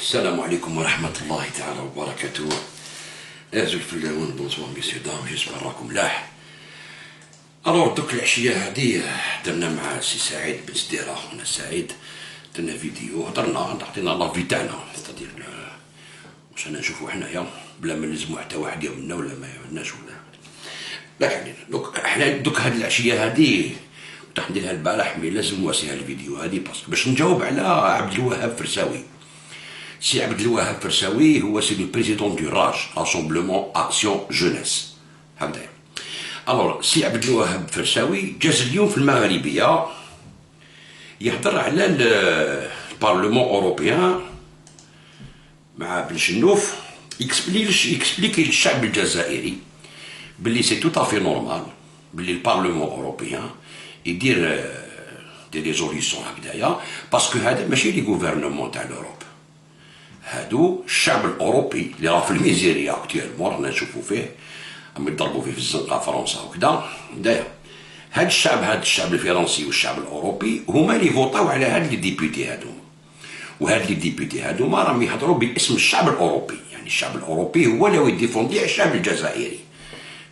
Salam alaikum wa rahmatullahi ta'ala wa barakatuh. Azul filaoun, bonsoir messieurs dames, j'espère راكم ملاح. الوغ دوك العشية هادي درنا مع سي سعيد بن سديرة خونا سعيد، درنا فيديو هضرنا عطينا لافي تاعنا، ستادير واش انا نشوفو حنايا بلا ما نلزمو حتى واحد منا ولا ما عملناش ولا لا علينا. دوك حنا دوك هاد العشية هادي كنت نديرها البارح مي لازم نواسيها الفيديو هادي باسكو باش نجاوب على عبد الوهاب فرساوي. سي عبد الوهاب فرساوي هو سي لو بريزيدون دو راج راسومبلومون اكسيون جونيس هكذايا. الوغ سي عبد الوهاب فرساوي جاز اليوم في المغربيه يهضر على البارلمون اوروبيان مع بن شنوف، يكسبليكي للشعب الجزائري باللي سي تو افي نورمال باللي البارلمون اوروبيان يدير دي ريزوليسيون هكذايا، باسكو هذا ماشي لي غوفرنمون تاع لوروب، هادو الشعب الاوروبي اللي راه في الميزيريا اكتويلمون رانا نشوفو فيه عم يضربوا فيه في الزنقه فرنسا وكذا داير. هاد الشعب الفرنسي والشعب الاوروبي هما اللي فوطاو على هاد لي ديبوتي هادوما، وهاد لي ديبوتي هادوما راهم يهضروا باسم الشعب الاوروبي، يعني الشعب الاوروبي هو اللي يديفوندي الشعب الجزائري.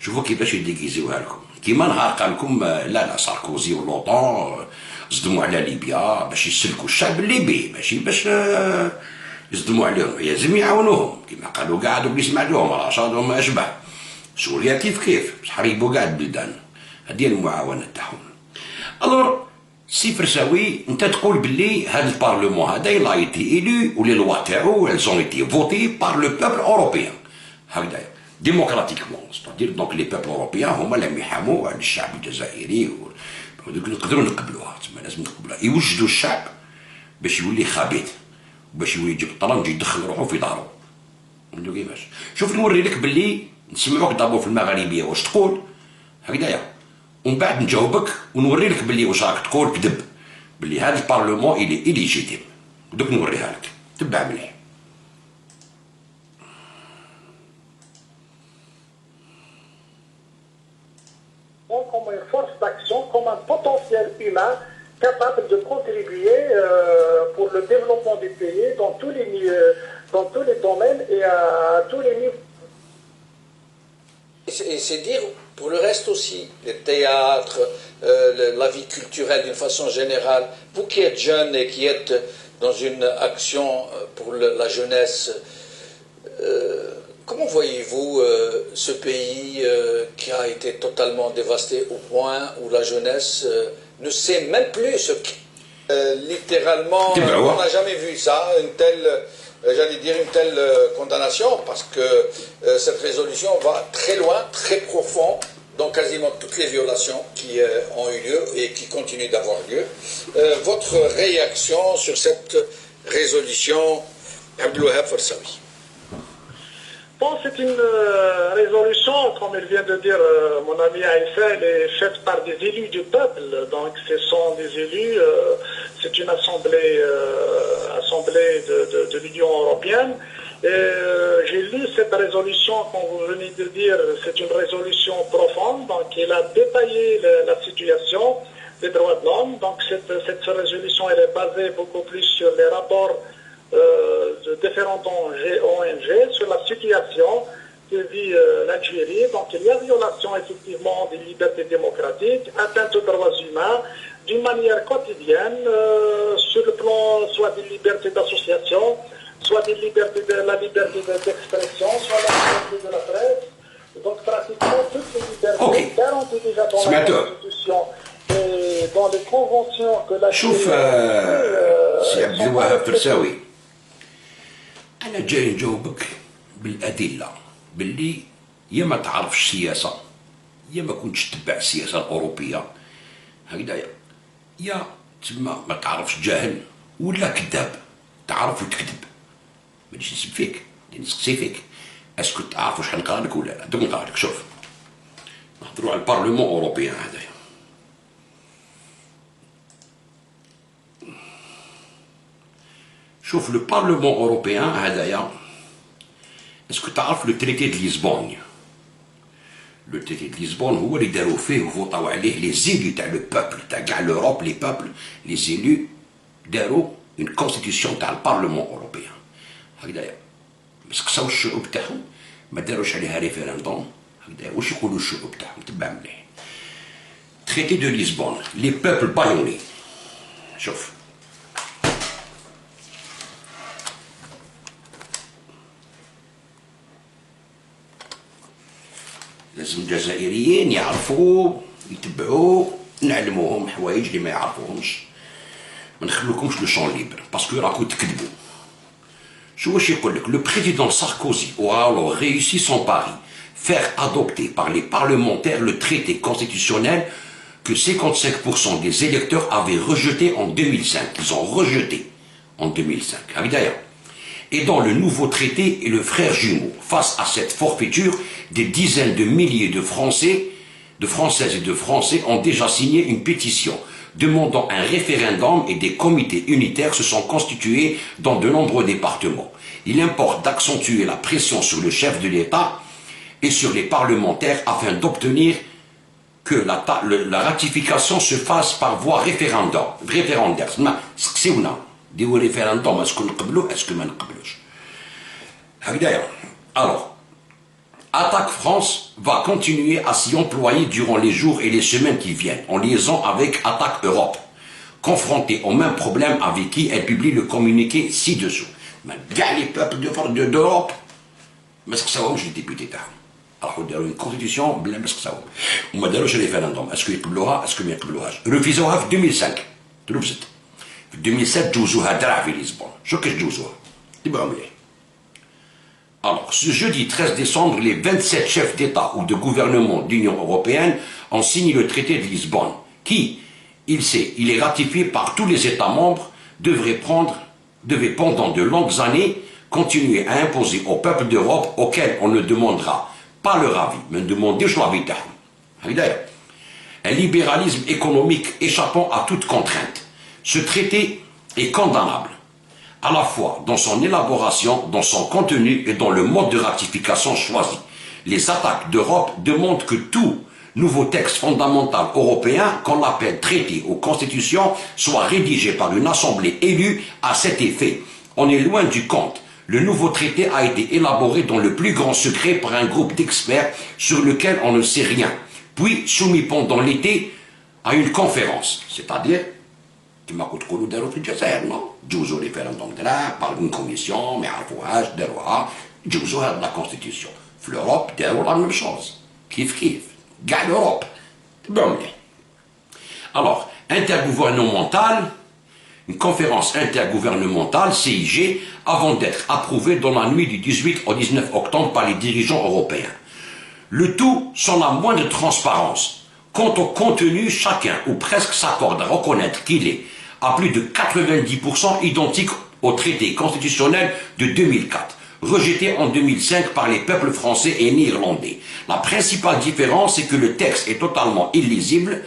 شوفوا كيفاش يديكيزيوها لكم، كيما نهار قال لكم لا ساركوزي ولوطون صدموا على ليبيا باش يسلكوا الشعب الليبي، ماشي باش يصدموا عليهم، لازم يعاونوهم كيما قالوا كاع دوك اللي سمعتوهم رشاد وما اشبه. سوريا كيف باش حريبوا كاع البلدان، هذه المعاونه تاعهم. الور سي فرساوي انت تقول باللي هذا البارلمون هذا لا ايتي ايلو ولي لوا تاعو elles ont été votées par le peuple européen هكذايا ديموكراتيكمون، ستادير دونك لي بيبل اوروبيان هما اللي يحاموا على الشعب الجزائري ودوك نقدروا نقبلوها، تما لازم نقبلوها، يوجدوا الشعب باش يولي خبيث باش يولي يجيب الطرنج يدخل روحو في دارو. فهمتوا كيفاش؟ شوف نوري لك باللي نسمعوك دابا في المغربيه واش تقول هكذايا، ومن بعد نجاوبك ونوري لك باللي واش راك تقول كذب، باللي هذا البارلمون الي إليجيتيم، دوك نوريها لك، تبع مليح. Comme une force d'action, comme un potentiel humain capable de contribuer pour le développement du pays dans tous les domaines et à tous les niveaux. Et c'est dire pour le reste aussi, les théâtres, la vie culturelle d'une façon générale. Vous qui êtes jeune et qui êtes dans une action pour la jeunesse, comment voyez-vous ce pays qui a été totalement dévasté au point où la jeunesse ne sait même plus ce qu'est. Littéralement, on n'a jamais vu ça, une telle... j'allais dire une telle condamnation, parce que cette résolution va très loin, très profond, dans quasiment toutes les violations qui ont eu lieu et qui continuent d'avoir lieu. Votre réaction sur cette résolution, Abdelouahab Farsawi? Bon, c'est une résolution, comme il vient de dire mon ami Aïssa, elle est faite par des élus du peuple, donc ce sont des élus, c'est une assemblée de l'Union européenne. J'ai lu cette résolution, comme vous venez de dire, c'est une résolution profonde, donc elle a détaillé la situation des droits de l'homme. Donc cette résolution, elle est basée beaucoup plus sur les rapports de différentes ONG sur la situation que vit l'Algérie. Donc il y a violation effectivement des libertés démocratiques, atteinte aux droits humains d'une manière quotidienne, sur le plan soit des libertés d'association, soit la liberté d'expression, soit la liberté de la presse. Donc pratiquement toutes les libertés garanties déjà dans la Constitution et dans les conventions que la شوف سي عبد الوهاب فرساوي، أنا جاي نجاوبك بالأدلة باللي يا ما تعرفش السياسة، يا ما كنتش تتبع السياسة الأوروبية هكذايا، يا تما ما تعرفش جاهل ولا كذاب، تعرف وتكذب. مانيش نسب فيك، نسقسي فيك، اسكو تعرف واش حنقرا لك ولا لا؟ دوك نقرا لك. شوف نهضروا على البارلمون أوروبيان هذايا. شوف لو بارلمون اوروبيان هذايا، اسكو تعرف لو تريتي دو ليزبون؟ لو تريتي دو ليزبون هو اللي داروا فيه وفوطاو عليه لي زيلو تاع لو بوبل تاع كاع لوروب، لي بوبل لي زيلو داروا اون كونستيتيسيون تاع البارلمون اوروبيان. هكذايا مسقساو الشعوب تاعهم ما داروش عليها ريفيراندوم هكذايا واش يقولوا الشعوب تاعهم تبع مليح. Traité de Lisbonne, les peuples bâillonnés. شوف لازم الجزائريين يعرفوا يتبعوا نعلموهم حوايج اللي ما يعرفوهمش ما نخلوكمش لو شون ليبر باسكو راكو تكذبوا. شو واش يقول لك le président Sarkozy aura alors réussi son pari faire adopter par les parlementaires le traité constitutionnel que 55% des électeurs avaient rejeté en 2005. Ils ont rejeté en 2005. Et dans le nouveau traité et le frère jumeau, face à cette forfaiture, des dizaines de milliers de Français, de Françaises et de Français ont déjà signé une pétition demandant un référendum et des comités unitaires se sont constitués dans de nombreux départements. Il importe d'accentuer la pression sur le chef de l'État et sur les parlementaires afin d'obtenir que la ratification se fasse par voie référendaire. Alors, Attaque France va continuer à s'y employer durant les jours et les semaines qui viennent, en liaison avec Attaque Europe, confrontée au même problème avec qui elle publie le communiqué ci-dessous. Mais les peuples d'Europe, mais que ça va, je suis député tard. Alors, on a une constitution, blanc, mais que ça va. On m'a dit, je l'ai fait un homme. Est-ce qu'il y a est-ce qu'il y a refusé en 2005. En 2007, Djouzouha Dravi Lisbonne. Je qu'est-ce que Djouzouha? C'est bon, mais. Alors, ce jeudi 13 décembre, les 27 chefs d'État ou de gouvernement de l'Union européenne ont signé le traité de Lisbonne, qui, il est ratifié par tous les États membres, devait pendant de longues années continuer à imposer au peuple d'Europe auquel on ne demandera pas leur avis, mais demander un libéralisme économique échappant à toute contrainte. Ce traité est condamnable, à la fois dans son élaboration, dans son contenu et dans le mode de ratification choisi. Les attaques d'Europe demandent que tout nouveau texte fondamental européen, qu'on appelle traité ou constitution, soit rédigé par une assemblée élue à cet effet. On est loin du compte. Le nouveau traité a été élaboré dans le plus grand secret par un groupe d'experts sur lequel on ne sait rien, puis soumis pendant l'été à une conférence, c'est-à-dire كما كنت تقولوا داروا في الجزائر نو جوزوا ريفيراندوم دراع بار اون كوميسيون ما يعرفوهاش داروها جوزوا هاد لا كونستيتيسيون في لوروب داروا لا ميم شوز كيف كاع لوروب تبعوا مليح. Alors, intergouvernementale, une conférence intergouvernementale, CIG, avant d'être approuvée dans la nuit du 18 au 19 octobre par les dirigeants européens. Le tout sans la moindre transparence. Quant au contenu, chacun ou presque s'accorde à reconnaître qu'il est à plus de 90% identique au traité constitutionnel de 2004, rejeté en 2005 par les peuples français et néerlandais. La principale différence, c'est que le texte est totalement illisible,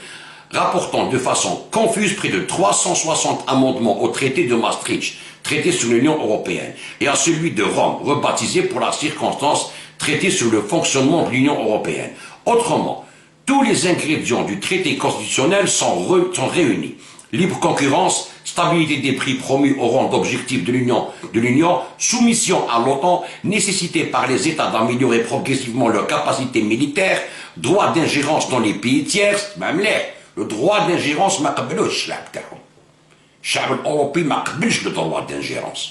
rapportant de façon confuse près de 360 amendements au traité de Maastricht, traité sur l'Union européenne, et à celui de Rome, rebaptisé pour la circonstance, traité sur le fonctionnement de l'Union européenne. Autrement, tous les ingrédients du traité constitutionnel sont réunis. Libre concurrence, stabilité des prix promus au rang d'objectif de l'Union, soumission à l'OTAN, nécessité par les États d'améliorer progressivement leur capacité militaire, droit d'ingérence dans les pays tiers, même le droit d'ingérence ما قبلوش الشعب تاعهم. الشعب الأوروبي ما قبلش le droit d'ingérence.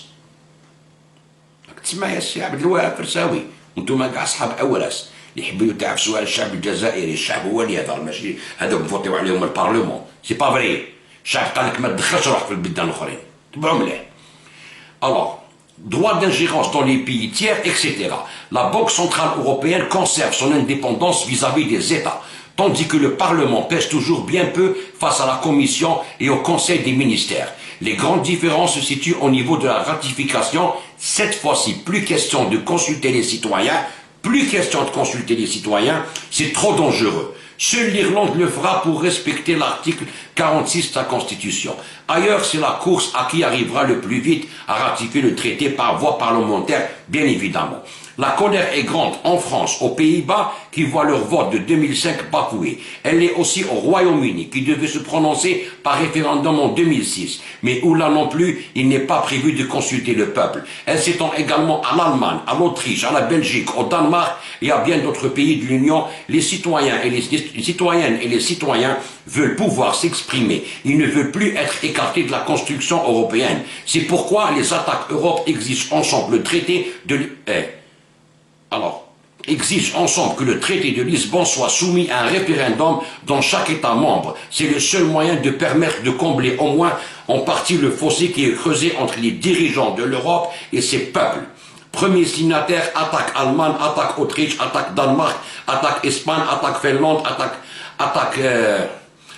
تسمع يا السي عبد الوهاب فرساوي وانتم كاع أصحاب أوراس اللي يحبوا يتعفسوا على الشعب الجزائري، الشعب هو اللي يهضر ماشي هذوك فوتيو عليهم البارلمون، سي با فري. الشعب قال لك ما تدخلش روحك في البلدان الآخرين، تبعوا مليح. Alors, droit d'ingérence dans les pays tiers, etc. La Banque centrale européenne conserve son indépendance vis-à-vis des États, tandis que le Parlement pèse toujours bien peu face à la Commission et au Conseil des ministères. Les grandes différences se situent au niveau de la ratification. Cette fois-ci, plus question de consulter les citoyens, c'est trop dangereux. Seule l'Irlande le fera pour respecter l'article 46 de sa constitution. Ailleurs, c'est la course à qui arrivera le plus vite à ratifier le traité par voie parlementaire, bien évidemment. La colère est grande en France, aux Pays-Bas, qui voient leur vote de 2005 bafoué. Elle est aussi au Royaume-Uni, qui devait se prononcer par référendum en 2006, mais où là non plus, il n'est pas prévu de consulter le peuple. Elle s'étend également à l'Allemagne, à l'Autriche, à la Belgique, au Danemark et à bien d'autres pays de l'Union. Les citoyennes et les citoyens veulent pouvoir s'exprimer. Ils ne veulent plus être écartés de la construction européenne. C'est pourquoi les attaques Europe exigent ensemble le traité de... exigent ensemble que le traité de Lisbonne soit soumis à un référendum dans chaque État membre. C'est le seul moyen de permettre de combler au moins en partie le fossé qui est creusé entre les dirigeants de l'Europe et ses peuples. Premier signataire, attaque Allemagne, attaque Autriche, attaque Danemark, attaque Espagne, attaque Finlande, attaque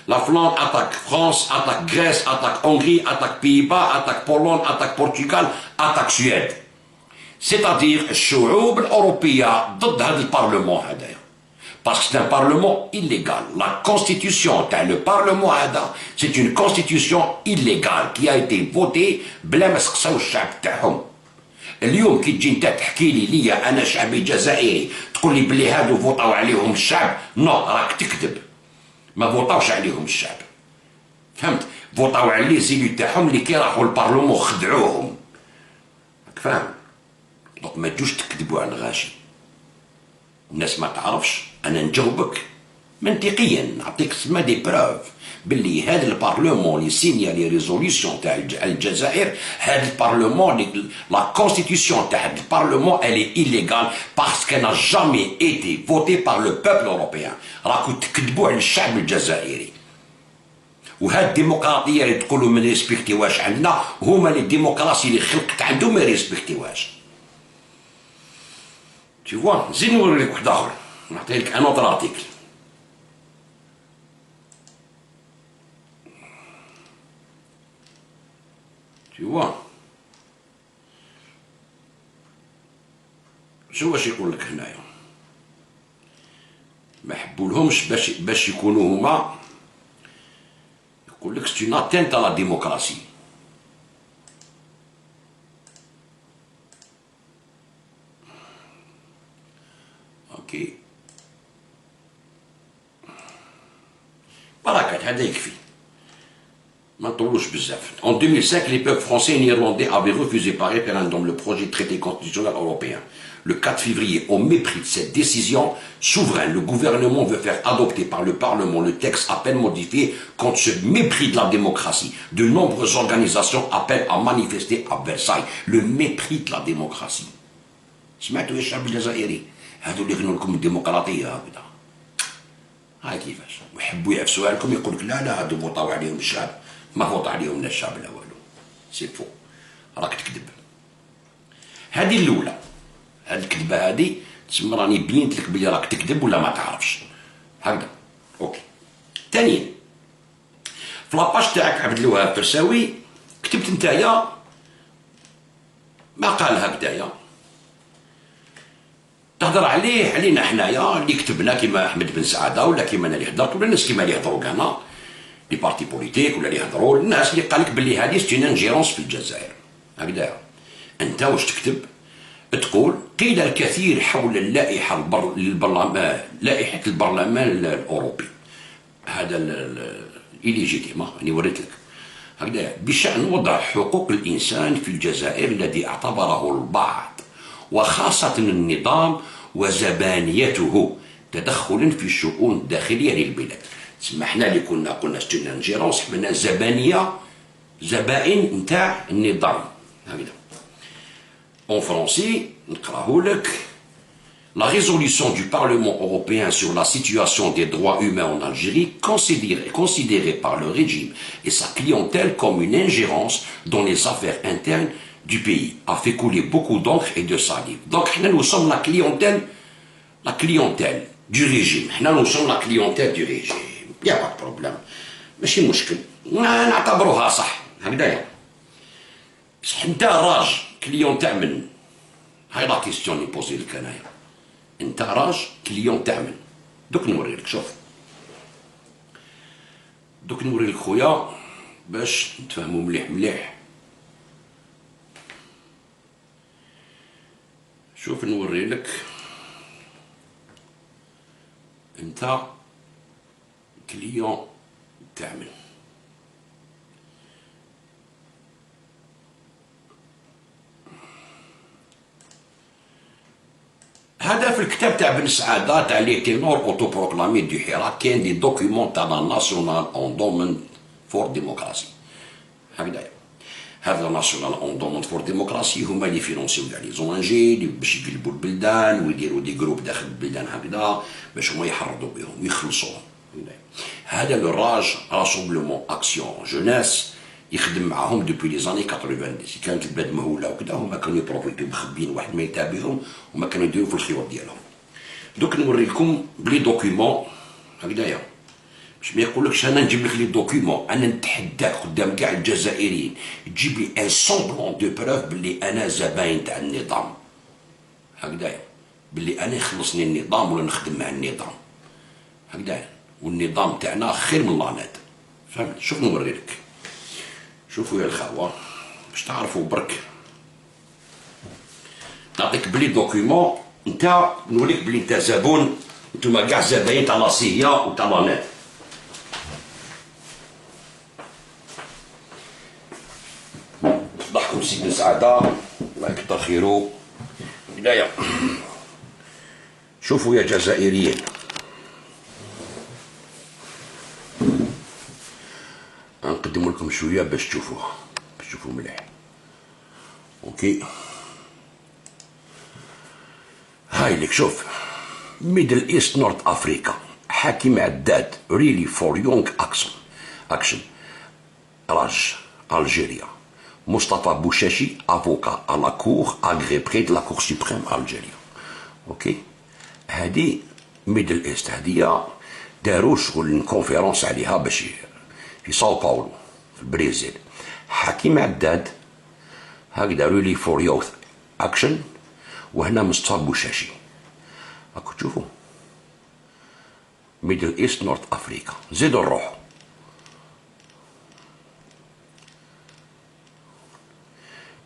la Flandre, attaque France, attaque Grèce, attaque Hongrie, attaque Pays-Bas, attaque Pologne, attaque Portugal, attaque Suède. C'est-à-dire الشعوب الأوروبية ضد هذا البرلمان هذايا. Parce que c'est un parlement illégal. La constitution le parlement هذا c'est une constitution illégale qui a été votée بلا ما سقساو الشعب تاعهم. اليوم كي تجي انت تحكي لي انا شعبي جزائري تقول لي بلي هادو فوطاو عليهم الشعب، نو راك تكذب. ما فوطاوش عليهم الشعب. فهمت؟ فوطاو على لي زيلو تاعهم اللي كي راحوا البرلمان خدعوهم. راك فاهم؟ دونك ما تجوش تكذبوا على الغاشي. الناس ما تعرفش، انا نجاوبك منطقيا نعطيك سما دي بروف باللي هذا البارلمون اللي سينيا لي ريزوليسيون تاع الجزائر، هذا البارلمون لا كونستيتيسيون تاع هذا البارلمون elle est illégale parce qu'elle n'a jamais été votée par le peuple européen. راكو تكذبوا على الشعب الجزائري. وهاد الديمقراطيه اللي تقولوا ما ريسبكتيواش عندنا، هما لي ديمقراسي اللي خلقت عندهم ما ريسبكتيواش. Tu vois, زيد نوري لك واحد اخر، نعطي لك ان اوتر ارتيكل. Tu vois. شو واش يقول لك هنايا؟ ما حبولهمش باش يكونوا هما، يقول لك سي اون اتنت على لا ديموكراسي. اوكي بركات هذا يكفي، ما نطولوش بزاف. En 2005, les peuples français et néerlandais avaient refusé par référendum le projet de traité constitutionnel européen. Le 4 février, au mépris de cette décision souveraine, le gouvernement veut faire adopter par le Parlement le texte à peine modifié. Contre ce mépris de la démocratie, de nombreuses organisations appellent à manifester à Versailles. Le mépris de la démocratie. سمعتوا يا الشعب الجزائري؟ هذو اللي يغنوا لكم الديمقراطيه هكذا. هاي كيفاش؟ ويحبوا يعفسوا لكم يقول لك لا لا هذو فوطاو عليهم الشعب، ما فوط عليهم لا الشعب لا والو. سي فو، راك تكذب. هذه الاولى، هذه الكذبه هذه تسمى راني بينت لك بلي راك تكذب ولا ما تعرفش. هكذا. اوكي. ثانيا في لاباج تاعك عبد الوهاب فرساوي كتبت نتايا مقال هكذايا تهضر علينا حنايا اللي كتبنا كيما احمد بن سعاده ولا كيما انا اللي هضرت ولا الناس كيما اللي هضروا كاع لي بارتي بوليتيك ولا اللي هضروا الناس اللي قال لك باللي هذه ستين انجيرونس في الجزائر. هكذا انت واش تكتب؟ تقول قيل الكثير حول اللائحه لائحه البرلمان الاوروبي. هذا الليجيتيم راني وريت لك هكذا بشان وضع حقوق الانسان في الجزائر الذي اعتبره البعض وخاصة النظام وزبانيته تدخلا في الشؤون الداخلية للبلاد. تسمى حنا اللي كنا قلنا ستنا نجيرونس حنا زبانية، زبائن نتاع النظام. هكذا. En français نقراه لك. La résolution du Parlement européen sur la situation des droits humains en Algérie, considérée par le régime et sa clientèle comme une ingérence dans les affaires internes du pays, a fait couler beaucoup d'encre et de salive. Donc nous sommes la clientèle du régime. Nous sommes la clientèle du régime. Il n'y a pas de problème. ماشي مشكل. نعتبروها صح. هكذايا. بصح انت راج كليون تاع من؟ هاي لا كيستيون اللي بوزي لك انايا. انت راج كليون تاع من؟ دوك نوري لك. شوف دوك نوري لك خويا باش نتفاهموا مليح مليح. شوف نوري لك انت كليون تعمل هذا في الكتاب تاع بن سعاده تاع لي تينور اوتو بروكلامي دو حراك كاين دي دوكيومون تاع لا ناسيونال اون دومين فور ديموكراسي. هكذايا هذا ناسيونال اون دومين فور ديموكراسي هما اللي فينونسيو كاع لي زونجي باش يقلبوا البلدان ويديروا دي جروب داخل البلدان هكذا باش هما يحرضوا بهم ويخلصوهم. هذا لو راج راسومبلومون اكسيون جوناس يخدم معاهم دوبوي لي زاني 90. كانت البلاد مهوله وكذا هما كانوا يبروفيتو مخبين واحد ما يتابعهم وما كانوا يديروا في الخيوط ديالهم. دوك نوري لكم بلي دوكيومون هكذايا باش ما يقولكش انا نجيب لك لي دوكيومون. انا نتحداك قدام كاع الجزائريين تجيب لي ان سومبلون دو بروف بلي انا زباين تاع النظام هكذايا، بلي انا يخلصني النظام ولا نخدم مع النظام هكذايا، والنظام تاعنا خير من لانات. فهمت؟ شوف نوري لك. شوفوا يا الخاوه باش تعرفوا برك نعطيك بلي دوكيومون انت نوريك بلي انت زبون، نتوما كاع زباين تاع لاسيه وتاع لانات. صباحكم سي بن سعاده الله يكثر خيرو. بدايه شوفوا يا جزائريين نقدم لكم شويه باش تشوفوها باش تشوفوا مليح. اوكي هاي لك شوف ميدل ايست نورث افريكا حاكم عداد ريلي فور يونغ اكشن راج الجيريا مصطفى بوشاشي افوكا à la cour agrégé de la cour suprême algérien. اوكي هذه ميدل ايست هذه داروا شغل كونفيرونس عليها باش في ساو باولو في البرازيل. حكيم عداد هكذا ريلي فور يوث اكشن وهنا مصطفى بوشاشي. راكو تشوفوا ميدل ايست نورث افريكا. زيدوا نروحوا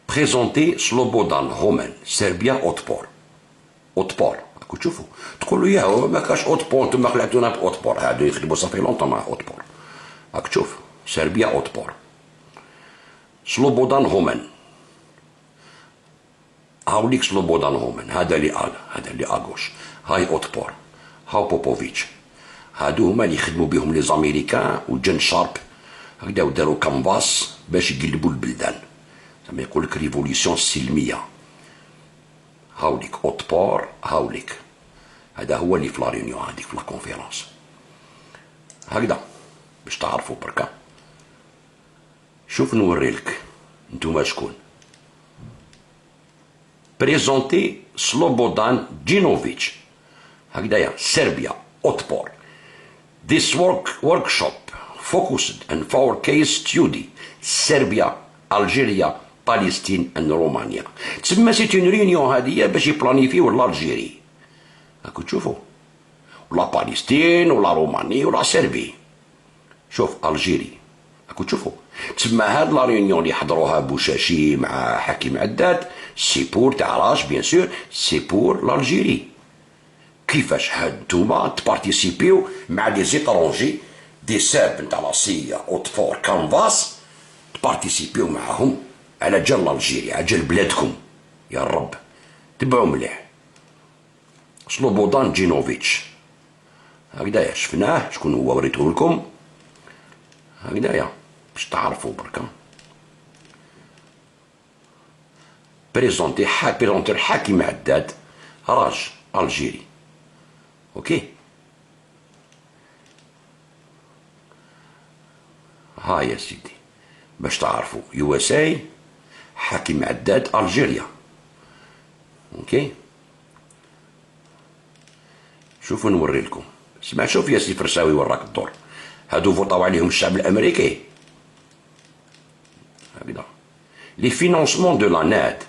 بريزونتي سلوبودان هومان سربيا اوتبور. اوتبور راكو تشوفوا تقولوا يا ما كاش اوتبور نتوما خلعتونا باوتبور هادو يخدموا صافي لونطون مع اوتبور. راك تشوف سربيا اوتبور سلوبودان هومان. هاوليك سلوبودان هومان هذا اللي اغوش. هاي اوتبور هاو بوبوفيتش. هادو هما اللي يخدموا بهم لي زاميريكان وجن شارب هكذا وداروا كامباس باش يقلبوا البلدان زعما يقول لك ريفوليسيون سلميه. هاوليك اوتبور هاوليك هذا هو اللي في لا ريونيون هذيك في لا كونفيرونس هكذا باش تعرفوا بركا. شوف نوري لك نتوما شكون. بريزونتي سلوبودان جينوفيتش هكذايا سربيا اوتبور. This workshop focused on 4 case study Serbia, Algeria, Palestine and Romania. تسمى سيت اون ريونيون هذه باش يبلانيفيو الالجيري راكو تشوفوا ولا بالستين ولا روماني ولا سربي. شوف الجيري راكو تشوفوا تسمى هاد لا ريونيون اللي حضروها بوشاشي مع حكيم عداد سي بور تاع راج بيان سور سي بور لالجيري. كيفاش هاد نتوما تبارتيسيبيو مع دي زيترونجي دي ساب نتاع لاسيا اوتفور كانفاس تبارتيسيبيو معاهم على جال الجيري على جال بلادكم يا الرب. تبعوا مليح سلوبودان جينوفيتش هكذايا شفناه شكون هو وريته لكم هكذايا باش تعرفوا بركا. بريزونتي الحاكم عداد راج الجيري. اوكي ها يا سيدي باش تعرفوا يو اس اي حاكم عداد الجيريا. اوكي شوفوا نوري لكم. اسمع شوف يا سي فرساوي وراك الدور هادو فوطاو عليهم الشعب الامريكي هكذا لي فينونسمون دو لا ناد.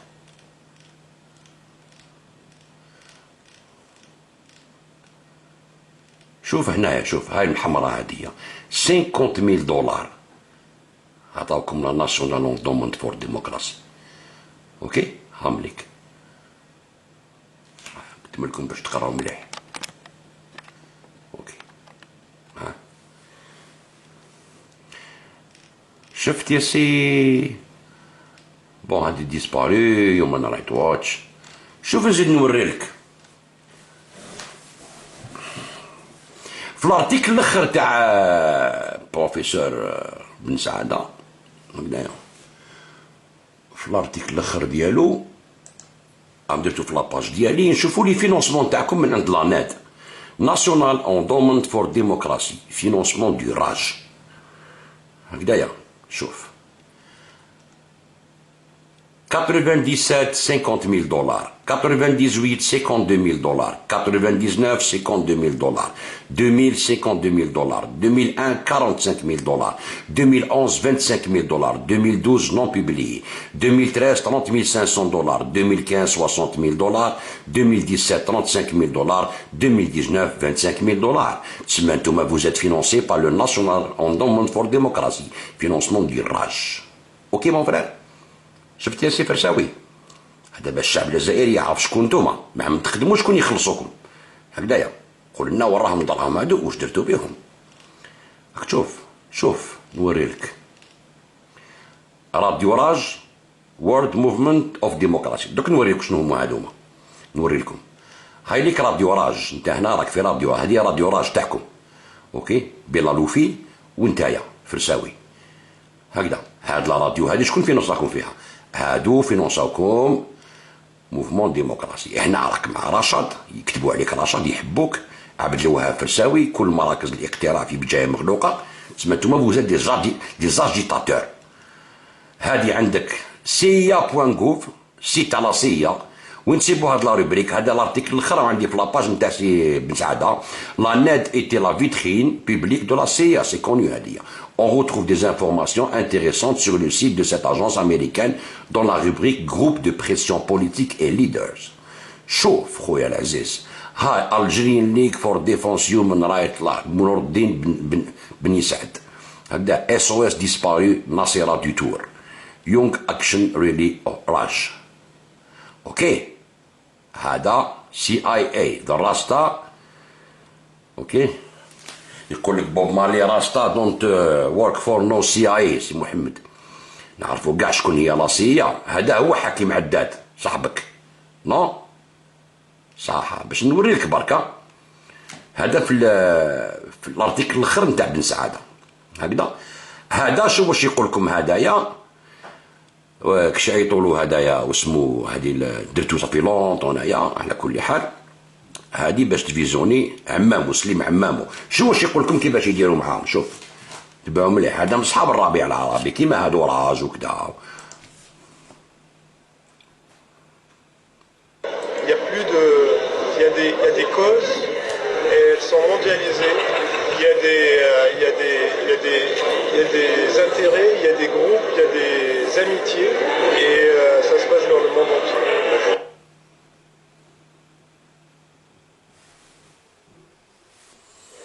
شوف هنايا، شوف هاي المحمرة هذه 50,000 دولار عطاوكم لا ناسيونال اندوموند فور ديموكراسي. اوكي هامليك كتب لكم باش تقراو مليح. اوكي ها شفت يا سي بون هادي ديسباري يوم رايت واتش. شوف نزيد نوريلك في الارتيكل الاخر تاع بروفيسور بن سعادة هكذايا، في الارتيكل الاخر ديالو عم درتو في لاباج ديالي، نشوفوا لي فينونسمون تاعكم من عند لاناد ناسيونال اندوموند فور ديموكراسي، فينونسمون دو راج هكذايا. شوف 97 50,000 دولار، 98 52,000 دولار، 99 52,000 دولار، 2000 52,000 دولار، 2001 45,000 دولار، 2011 25,000 دولار، 2012 non publié، 2013 30,500 دولار، 2015 60,000 دولار، 2017 35,000 دولار، 2019 25,000 دولار. تسمى انتوما vous êtes financé par le National Endowment for Democracy، financement du RAJ. اوكي مون فرير؟ شفت يا سي فرساوي؟ هذا باش الشعب الجزائري يعرف شكون نتوما، ما عم تخدموا شكون يخلصوكم هكذايا. قول لنا وراهم دراهم هادو واش درتو بيهم. راك شوف نوريلك راديو راج وورد موفمنت اوف ديموكراسي. دوك نوريلك شنو هما هادوما، نوريلكم. هاي ليك راديو راج، انت هنا راك في راديو، هذه راديو راج تاعكم اوكي بيلالوفي وانتايا فرساوي هكذا. هاد لا راديو هادي شكون فينونساكم فيها؟ هادو فينونساكم موفمون ديموكراسي. احنا راك مع رشاد، يكتبوا عليك رشاد، يحبوك عبد الوهاب فرساوي، كل مراكز الاقتراع في بجايه مغلوقه. تسمى نتوما فوزات دي زاجيتاتور. هادي عندك cia.gouv سيت تاع لا سيا، وين تسيبوا هاد لا روبريك. هذا لارتيكل الاخر عندي في لاباج نتاع سي بن سعاده. لا ناد ايتي لا فيترين بيبليك دو لا CIA، c'est connu هذه. On retrouve des informations intéressantes sur le site de cette agence américaine dans la rubrique Groupe de pression politique et leaders. شوف خويا العزيز، هاي Algerian League for Defense Human Rights نور الدين بن يسعد هكذا. SOS disparu ناصرة du Tour، Young Action Relay Rush. اوكي هذا CIA ذا راستا. اوكي يقول لك بوب مالي راستا دونت ورك فور نو CIA. سي محمد نعرفوا كاع شكون هي لا سيا. هذا هو حكيم عداد صاحبك نو صح، باش نوري لك بركه. هذا في الارتيكل الاخر نتاع بن سعاده هكذا. هذا شو واش يقول لكم هدايا كش يطولوا هدايا واسمو هذه درتو صافي لونطون. هنايا على كل حال هذه باش تفيزوني عمامو سليم عمامو. شو واش يقول لكم كيفاش يديروا معاهم. شوف تبعوا مليح، هذا من صحاب الربيع العربي كيما هادو راج وكذا. Il y a des causes et elles sont mondialisées. Il y a des intérêts, il y a des groupes, il y a des amitiés et ça se passe dans le monde entier.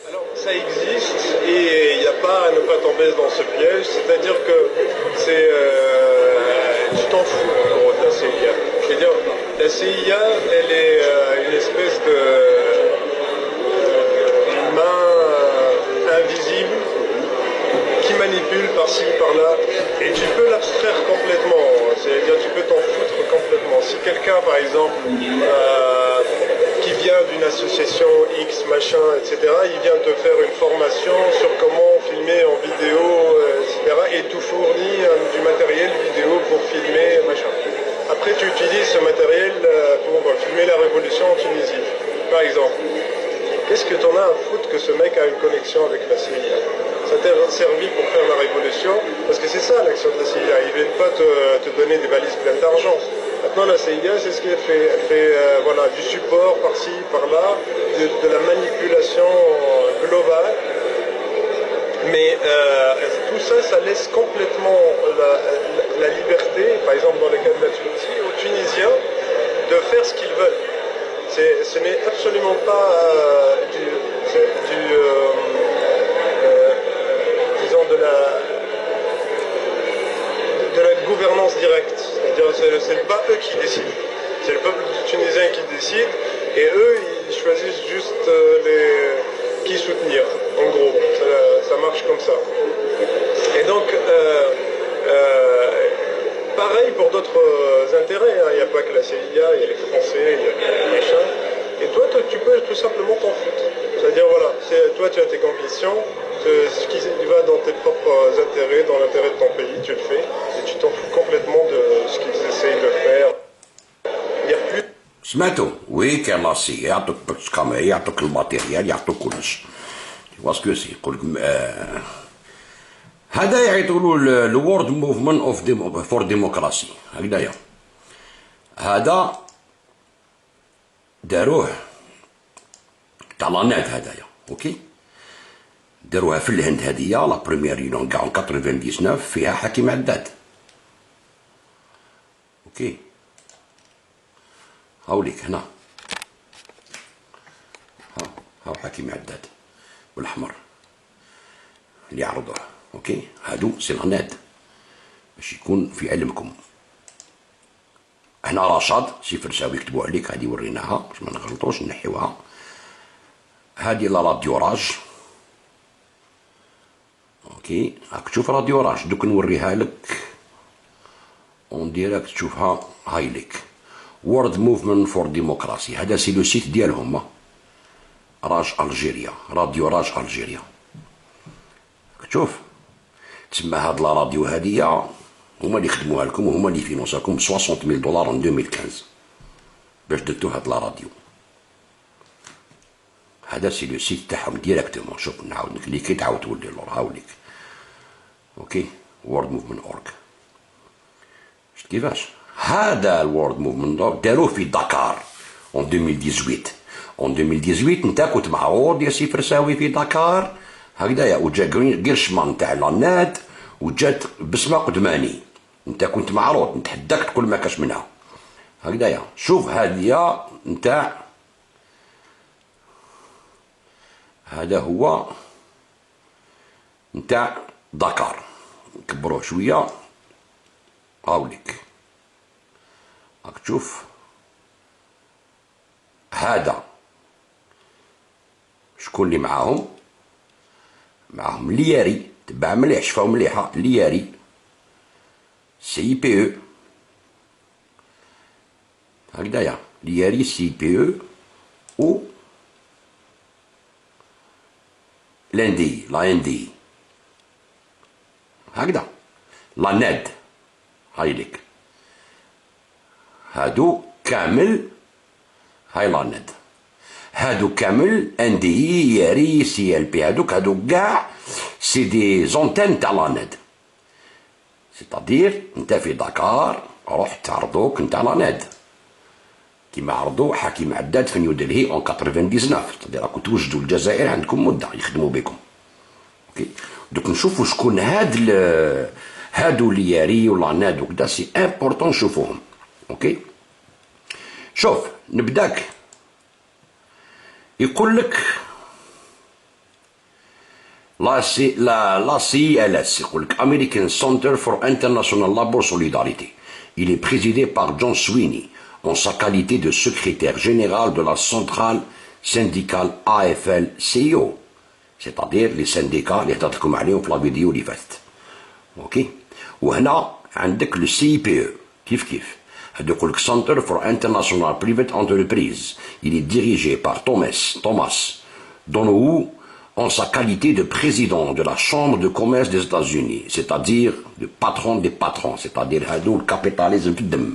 Alors ça existe et il n'y a pas à ne pas tomber dans ce piège, c'est-à-dire que c'est tu t'en fous en gros de la CIA. Je veux dire, la CIA elle est une espèce de main invisible qui manipule par-ci, par-là, et tu peux l'abstraire complètement, c'est-à-dire tu peux t'en foutre complètement. Si quelqu'un, par exemple, qui vient d'une association X, machin, etc., il vient te faire une formation sur comment filmer en vidéo, etc., et tout fournit du matériel vidéo pour filmer, machin. Après, tu utilises ce matériel pour filmer la révolution en Tunisie, par exemple. Qu'est-ce que t'en as à foutre que ce mec a une connexion avec la CIA? Ça t'a servi pour faire la révolution, parce que c'est ça l'action de la CIA. Ils ne viennent pas te donner des valises pleines d'argent. Maintenant la CIA, c'est ce qu'elle fait. Elle fait voilà, du support par-ci, par-là, de la manipulation globale. Mais tout ça, ça laisse complètement la liberté, par exemple dans le cas de la Tunisie, aux Tunisiens de faire ce qu'ils veulent. Ce n'est absolument pas disons de la gouvernance directe. C'est-à-dire c'est pas eux qui décident, c'est le peuple tunisien qui décide, et eux ils choisissent juste qui soutenir, en gros. Ça marche comme ça. Et donc, pareil pour d'autres intérêts, hein. Il n'y a pas que la CIA, il y a les Français, il y a les machins. Et toi, tu peux tout simplement t'en foutre. C'est-à-dire, voilà, toi tu as tes convictions, ce qui va dans tes propres intérêts, dans l'intérêt de ton pays, tu le fais, et tu t'en fous complètement de ce qu'ils essayent de faire. Il n'y a plus... سمعتوا؟ وي كان لاسي يعطوك بالكاميرا، يعطوك الماتيريال، يعطوك كلش. واسكو سي يقول لك هذا يعيطوا له الورد موفمنت اوف فور ديموكراسي، هكذايا. هذا داروه تاع لانات هذايا، اوكي؟ داروها في الهند هذيا لا بروميير يونيون كاع 99 فيها حكيم عداد. اوكي؟ هاوليك هنا. هاو حكيم عداد بالاحمر اللي يعرضوه، اوكي؟ هادو سي لاناد باش يكون في علمكم. هنا رشاد سي فرساوي يكتبوا عليك، هادي وريناها باش ما نغلطوش نحيوها. هادي لا راديو راج، اوكي؟ راك تشوف راديو راج، دوك نوريها لك اون ديريكت تشوفها. هاي ليك وورد موفمنت فور ديموكراسي، هذا سي لو سيت ديالهم، راج الجيريا، راديو راج الجيريا. تشوف تسمى هاد لا راديو هادية هما اللي خدموها لكم، وهما اللي فينونساكم ب 60,000 دولار ان 2015 باش درتو هاد لا راديو. هذا سي لو سيت تاعهم ديريكتومون. شوف نعاود لك اللي كي تعاود تولي لور، هاوليك اوكي؟ وورد موفمنت اورغ. شفت كيفاش؟ هذا الورد موفمنت داروه في دكار اون 2018. اون 2018 انت كنت معروض يا سي فرساوي في دكار هكذايا، وجا قرشمان تاع لانات، وجات بسمه قدماني، انت كنت معروض، نتحداك تقول ما كاش منها هكذايا. شوف هذه نتاع، هذا هو نتاع دكار، نكبروه شويه هاوليك راك تشوف. هذا شكون اللي معاهم؟ معاهم لياري، تبع مليح، شفاو مليحه لياري، سي بي او هكذايا، لياري سي بي او و لاندي، لا اندي هكذا، لا ناد. هاي ليك هادو كامل، هاي لا ناد، هادو كامل ان دي ياري سي ال بي، هادو كاع سي دي زونتين تاع لا ناد. سيتادير انت في دكار رحت عرضوك نتاع لا ناد كيما عرضو حكيم عداد في نيودلهي اون 99. سيتادير راكم توجدوا الجزائر عندكم مده يخدموا بكم، اوكي؟ دوك نشوفوا شكون هادو لياري ولا ناد وكدا، سي امبورطون نشوفوهم، اوكي؟ شوف نبداك. يقول لك لا سي ال اس، يقول لك American Center for International Labor Solidarity. Il est présidé par John Sweeney en sa qualité de secrétaire général de la centrale syndicale AFL-CIO, c'est-à-dire les syndicats اللي هضرت لكم عليهم في لا فيديو اللي فاتت، اوكي؟ وهنا عندك لو سي بي او كيف هذا يقول لك Center for International Private Enterprise. Il est dirigé par Thomas Donohue en sa qualité de président de la Chambre de commerce des États-Unis, c'est-à-dire le patron des patrons, c'est-à-dire هذو الكابيتاليزم في الدم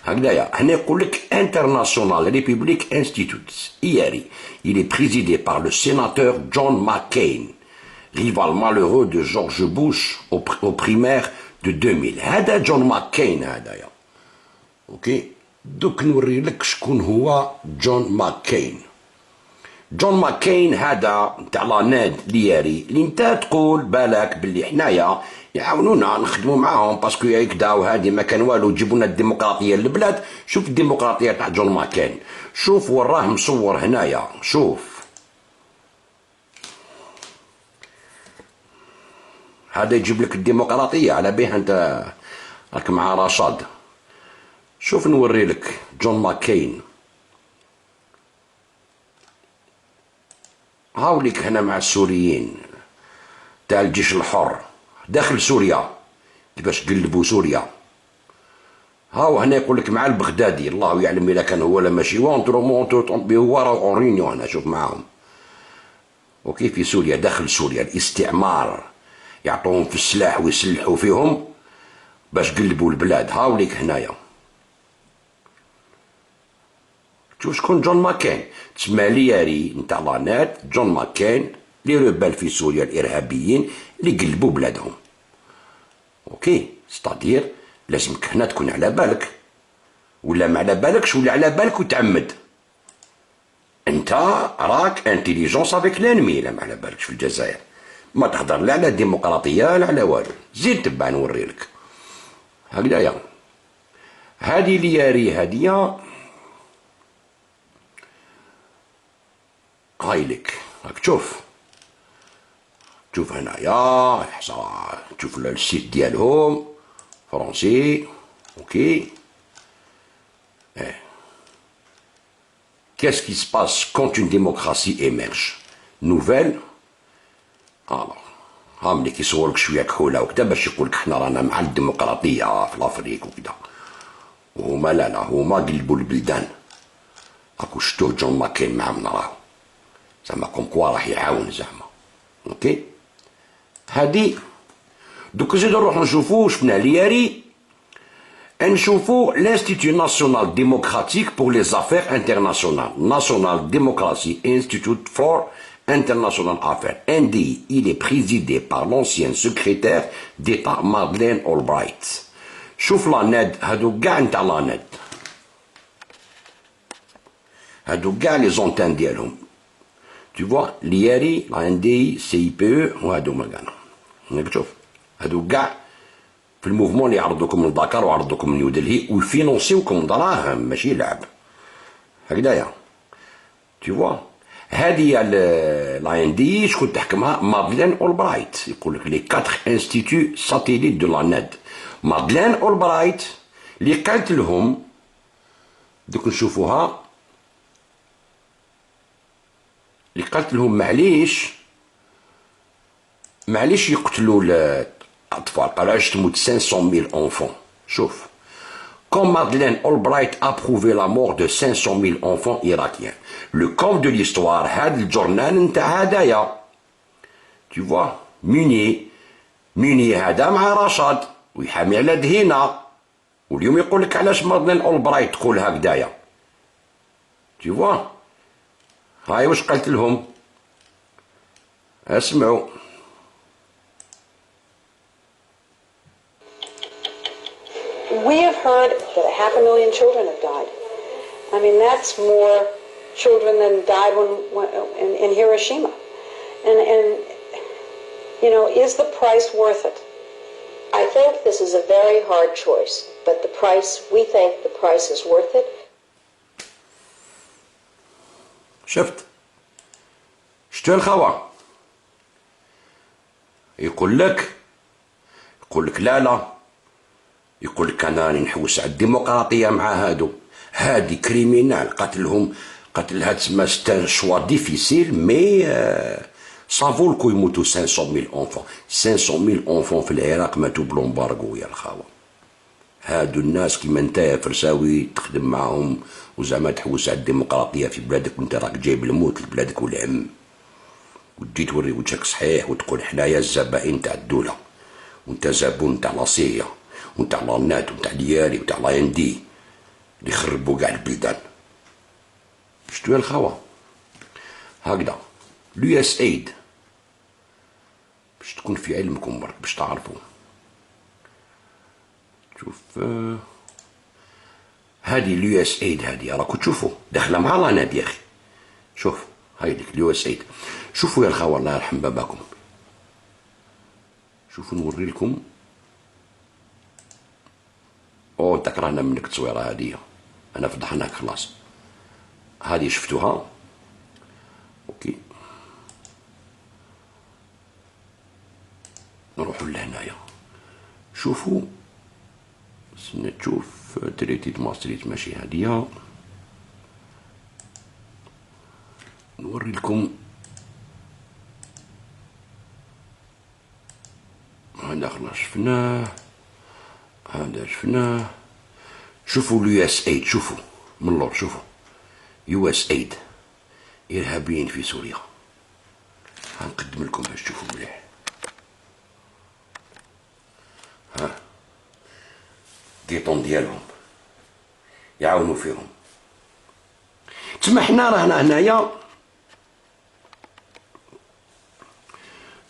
هكذايا. هنا يقول لك International Republic Institute IRI. Il est présidé par le sénateur John McCain, rival malheureux de George Bush aux primaires de 2000. هذا جون ماكين هذايا، اوكي؟ دوك نوري لك شكون هو جون ماكين. جون ماكين هذا نتاع لا ناد لياري، اللي انت تقول بالك باللي حنايا يعاونونا نخدموا معاهم باسكو هكذا وهادي ما كان والو، يجيبوا لنا الديمقراطيه للبلاد. شوف الديمقراطيه تاع جون ماكين، شوف وراه مصور هنايا، شوف هذا يجيب لك الديمقراطية على بها انت راك مع رشاد. شوف نوري لك جون ماكين، هاوليك هنا مع السوريين تاع الجيش الحر داخل سوريا كيفاش قلبوا سوريا. هاو هنا يقول لك مع البغدادي، الله يعلم اذا كان هو ولا ماشي، هو راه اورينيو هنا شوف معاهم. وكيف في سوريا داخل سوريا الاستعمار يعطوهم في السلاح ويسلحوا فيهم باش قلبوا البلاد. هاوليك هنايا شوف شكون جون ماكين، تسمى لياري نتاع لانات جون ماكين لي ربال في سوريا الارهابيين اللي قلبوا بلادهم. اوكي ستادير لازمك هنا تكون على بالك، ولا ما على بالكش ولا على بالك وتعمد. انت راك انتيليجونس افيك لانمي، لا ما على بالكش في الجزائر ما تهضر لا على ديمقراطيه لا على والو. زيد تبع نوري لك هكذايا. هادي لياري هادية هاي لك راك تشوف هنايا تشوف السيت ديالهم فرونسي. اوكي Qu'est-ce qui se passe quand une démocratie émerge nouvelle. alors ها ملي كيصورلك شويه كحوله وكذا باش يقولك حنا رانا مع الديمقراطيه في لافريك وكذا، وهما لا هما قلبوا البلدان. راكو شفتوه جون ماكين معاهم راهو زعما كوم كوا راح يعاون زعما. اوكي هادي دوك نزيدو نروحو نشوفو شفنا لياري، نشوفو l'Institut national démocratique pour les affaires internationales, National Democracy Institute for International Affairs, NDI. Il est présidé par l'ancienne secrétaire d'État Madeleine Albright. شوف لا ناد هادو كاع نتاع لا ناد، هادو كاع لي زونتان ديالهم. Tu vois لياري لا NDI CIPE وهادو ما كاع هاك تشوف هادو كاع في الموفمون اللي يعرضوكم لدكار ويعرضوكم نيو دلهي ويفينونسيوكم دراهم ماشي لعب هكذايا. tu vois هذه لا ان دي شكون تحكمها مادلين اولبرايت. يقول لك لي 4 انستيتو ساتيليت دو لا ناد. مادلين اولبرايت اللي قالت لهم دوك نشوفوها، اللي قالت لهم معليش يقتلوا الأطفال، قالوا علاش تموت 500,000 enfants. شوف quand Madeleine Albright a prouvé la mort de 500,000 enfants irakiens. Le coffre de l'histoire هاد الجورنال نتاع هدايا. tu vois موني هذا مع رشاد ويحامي على دهينا، واليوم يقول لك علاش مادلين أولبرايت تقول هكذايا. tu vois هاي واش قالت لهم، اسمعوا. We have heard that 500,000 children have died. I mean, that's more children than died in Hiroshima. And you know, is the price worth it? I think this is a very hard choice, but we think the price is worth it. شتو الخوا يقول لك لا يقول لك انا راني نحوس على الديمقراطيه مع هادي كريمينال قتلها تسمى ستان شوا ديفيسيل مي صافو الكو يموتوا 500,000 enfants. 500,000 enfants في العراق ماتوا بلومبارغو يا الخاوه. هادو الناس كيما نتايا فرساوي تخدم معاهم وزعما تحوس على الديمقراطيه في بلادك وانت راك جايب الموت لبلادك والعم، وتجي توري وجهك صحيح وتقول حنايا الزبائن تاع الدوله وانت زبون تاع لاصيه ونتاع لانات ونتاع ليالي ونتاع لا ان دي اللي يخربوا كاع البلدان. شتو يا الخوا هكذا اليو اس ايد باش تكون في علمكم برك باش تعرفوا. شوف هادي اليو اس ايد هادي راكو تشوفوا داخله مع لاناد يا اخي. شوف هاي ديك اليو اس ايد. شوفوا يا الخوا الله يرحم باباكم، شوفوا نوري لكم. او انت كرهنا منك التصويره هاديه، انا فضحناك خلاص. هادي شفتوها اوكي. نروحوا لهنايا. شوفوا استنى تشوف تريتي دو ماستريت ماشي هادية. نوري لكم هذا خلاص شفناه، هذا شفناه. شوفوا اليو اس ايد، شوفوا من اللور، شوفوا يو اس ايد ارهابيين في سوريا. هنقدم لكم باش تشوفوا مليح. ها ديطون ديالهم يعاونوا فيهم. تسمى حنا رانا هنايا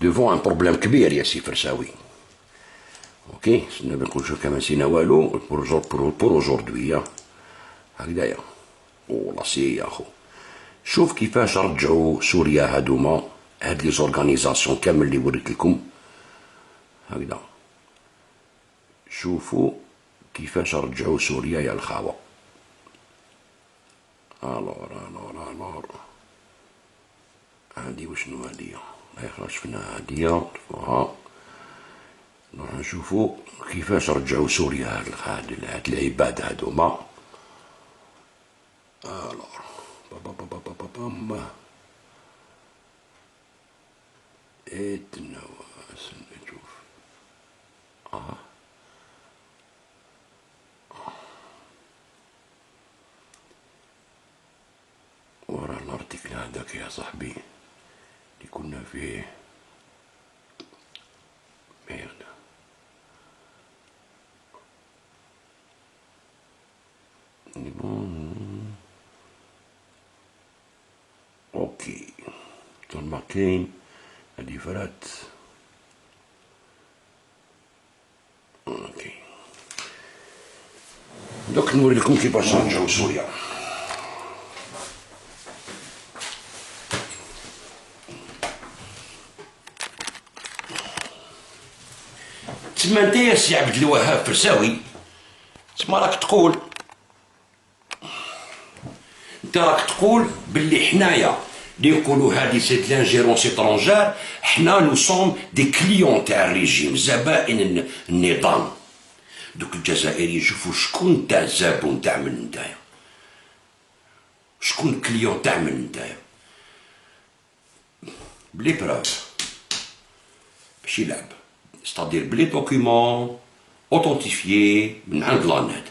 devant un problème كبير يا سي فرساوي. اوكي سنا بنقول شوف كما نسينا والو بور اوجوردوي هكذايا. والله سي يا خو شوف كيفاش رجعوا سوريا هادوما، هاد لي زورغانيزاسيون كامل اللي وريت لكم هكذا. شوفوا كيفاش رجعوا سوريا يا الخاوة. الور هادي وشنو هادي؟ خلاص شفنا هادي نرفعها. نروح نشوفوا كيفاش رجعوا سوريا هاد العباد هادوما. الور اتنواس نشوف. ورا الارتيكل هذاك يا صاحبي اللي كنا فيه ميرد. اوكي ثم كاين هادي فرات. اوكي دوك نوري لكم كيفاش رجعوا سوريا. تسمى انت يا سي عبد الوهاب فرساوي، تسمى راك تقول باللي حنايا اللي يقولوا هادي سيت لانجيرونس اترونجير، حنا نو سوم دي كليون تاع الريجيم، زبائن النظام. دوك الجزائريين يشوفوا شكون تاع الزبون تاع من نتايا، شكون كليون تاع من نتايا، بلي بروف باش يلعب، ستادير بلي دوكيمون اوتونتيفيي من عند لاناد،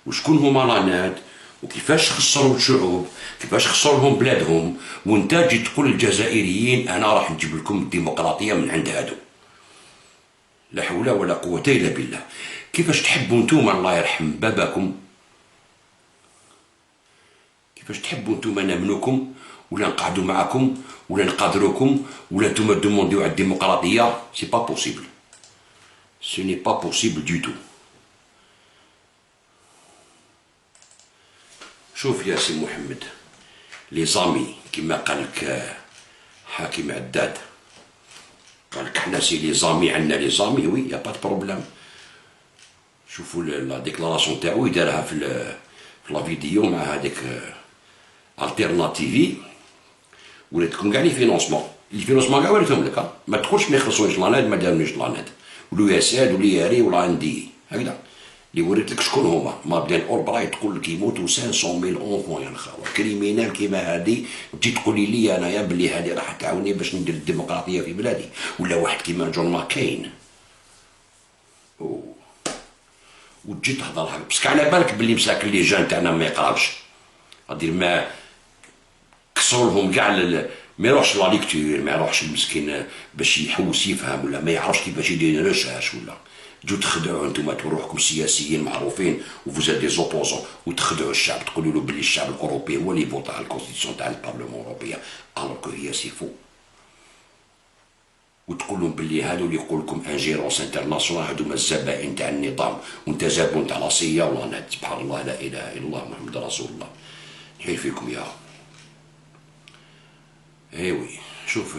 وشكون هما لاناد وكيفاش خسروا الشعوب، كيفاش خسروا لهم بلادهم، وانت تجي تقول للجزائريين انا راح نجيب لكم الديمقراطيه من عند هادو. لا حول ولا قوه الا بالله. كيفاش تحبوا نتوما الله يرحم باباكم، كيفاش تحبوا نتوما نامنوكم ولا نقعدوا معكم ولا نقادروكم ولا نتوما دومونديو على الديمقراطيه؟ سي با بوسيبل، سي ني با بوسيبل دو تو. شوف يا سي محمد لي زامي كيما قالك حاكم عداد، قالك حنا سي لي زامي، عندنا لي زامي وي يا با دو بروبليم. شوفوا لا ديكلاراسيون تاعو يدارها في لا فيديو مع هذيك التيرناتيفي، ولاتكم كاع لي فينونسمون كاع وريتهم لك، ما تقولش ما يخلصونيش لاناد ما دارونيش لاناد ولو ياساد ولو ياري ولا اندي هكذا. اللي وريت لك شكون هما مابدين اولبرايت تقول لك يموتوا 500,000 اونفون يا الخاوه. كريمينال كيما هادي تجي تقولي لي انايا بلي هادي راح تعاوني باش ندير الديمقراطيه في بلادي، ولا واحد كيما جون ماكين وتجي تهضر هكا باسكو على بالك بلي مساكن لي جان تاعنا ما يقراوش، غادير ما كسروا لهم كاع ما يروحش لا ليكتور، ما يروحش المسكين باش يحوس يفهم، ولا ما يعرفش كيفاش يدير ريشيرش، ولا جو تخدعوا انتم تروحكم سياسيين معروفين وفوزات دي زوبوزون وتخدعوا الشعب، تقولوا له بلي الشعب الاوروبي هو اللي فوت على الكونستيتيسيون تاع البارلمون الاوروبي، الوغ كو هي سي فو. وتقول لهم بلي هادو اللي يقول لكم انجيرونس انترناسيونال هادو الزبائن تاع النظام، وانت زبون تاع لاسيه ولا ناد. سبحان الله لا اله الا الله محمد رسول الله. نحيي فيكم يا ايوي. شوف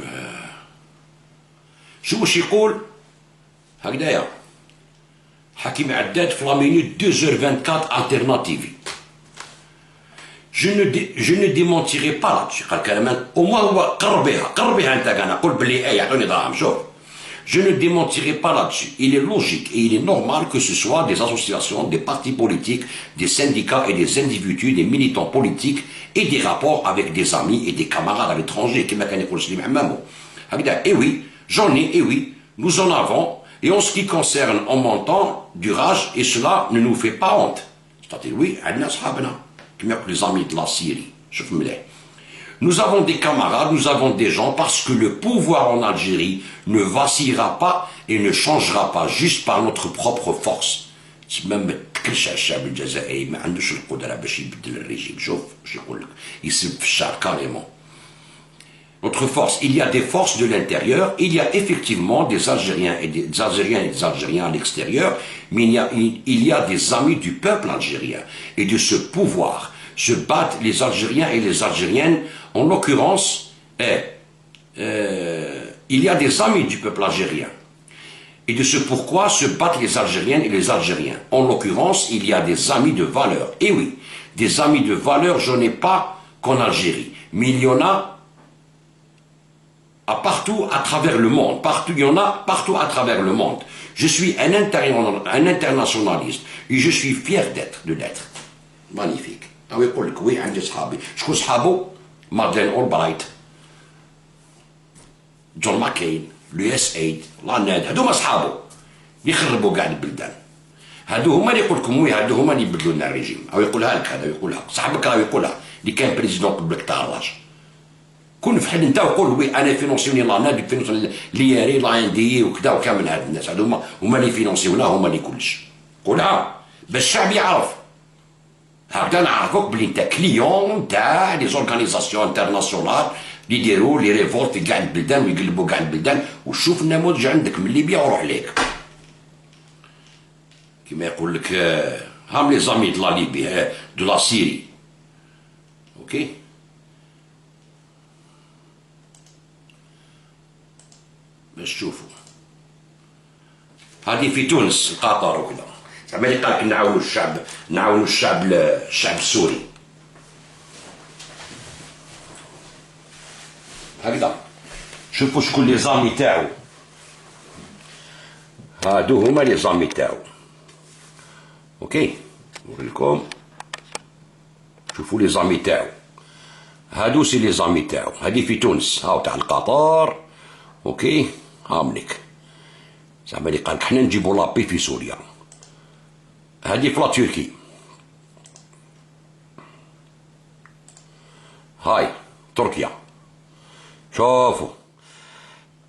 واش يقول هكذايا حكيم عداد في لا مينوت 2h24 التيرناتيفي. je ne démentirai pas là-dessus. قال كلام او موان هو قرب بها انت، انا قول بلي يعطوني دراهم. شوف Je ne démentirai pas là-dessus. Il est logique et il est normal que ce soit des associations, des partis politiques, des syndicats et des individus, des militants politiques et des rapports avec des amis et des camarades à l'étranger. Et oui, j'en ai, et oui, nous en avons. Et en ce qui concerne en montant du rage, et cela ne nous fait pas honte. C'est-à-dire, oui, les amis de la Syrie, nous avons des camarades, nous avons des gens, parce que le pouvoir en Algérie ne vacillera pas et ne changera pas juste par notre propre force. Même الشعب الجزائري ما عندوش القدرة باش يبدل الريجيم. شوف شو يقول لك يسب في الشعر carrément. Notre force, il y a des forces de l'intérieur, il y a effectivement des Algériens et des Algériens à l'extérieur, mais il y a des amis du peuple algérien. Et de ce pouvoir se battent les Algériens et les Algériennes, en l'occurrence, il y a des amis du peuple algérien. Et de ce pourquoi se battent les Algériennes et les Algériens. En l'occurrence, il y a des amis de valeur. Et oui, des amis de valeur, je n'ai pas qu'en Algérie, mais il y en a partout à travers le monde. Partout, il y en a partout à travers le monde. Je suis un internationaliste et je suis fier de l'être. Magnifique. Ah oui, يقول لك وي عندي صحابي. شكون صحابو؟ مادلين أولبرايت، جون ماكين، اليو اس ايد، لاناد، هادو صحابو اللي يخربوا كاع البلدان. هادو هما اللي يقول لكم وي هادو هما اللي يبدلوا لنا الريجيم. أو يقولها لك هذا يقولها، صاحبك راه يقولها، اللي كان بريزيدون قبلك تاع الراج. كون في حل انت وقول وي انا فينونسيوني لاناد فينونسيوني لياري لاندي وكذا وكامل هاد الناس هادو هما اللي فينونسيونا هما اللي كلش. قولها باش الشعب يعرف. هكذا نعرفوك بلي انت كليون تاع لي زورغانيزاسيون انترناسيونال اللي يديروا لي ريفولت في كاع البلدان ويقلبوا كاع البلدان وشوف النموذج عندك من ليبيا وروح ليك. كيما يقول لك هام لي زامي دو لا ليبيا دو لا سيري. اوكي باش تشوفوا هذه في تونس القطر وكذا زعما اللي قالك نعاونوا الشعب السوري هكذا. شوفوا شكون لي زامي تاعو، هادو هما لي زامي تاعو. اوكي نوريلكم، شوفوا لي زامي تاعو، هادو سي لي زامي تاعو. هادي في تونس هاو تاع القطر. اوكي هامليك زعما اللي قالك حنا نجيبو لابي في سوريا. هادي في لا تركي، هاي تركيا. شوفوا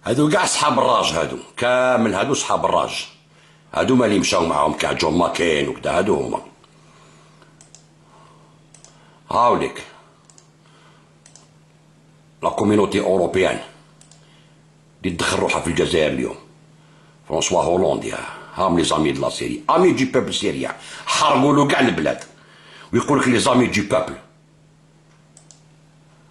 هادو كاع صحاب الراج، هادو كامل هادو صحاب الراج، هادو ما اللي مشاو معاهم كاع جون ماكين وكذا، هادو هما. هاوليك لا كومينوتي اوروبيان اللي تدخل روحها في الجزائر اليوم، فرانسوا هولوندي. هام لي زامي دو لا سيري، امي دو بوبل سيريان، حرقوا له كاع البلاد ويقول لك لي زامي دو بوبل.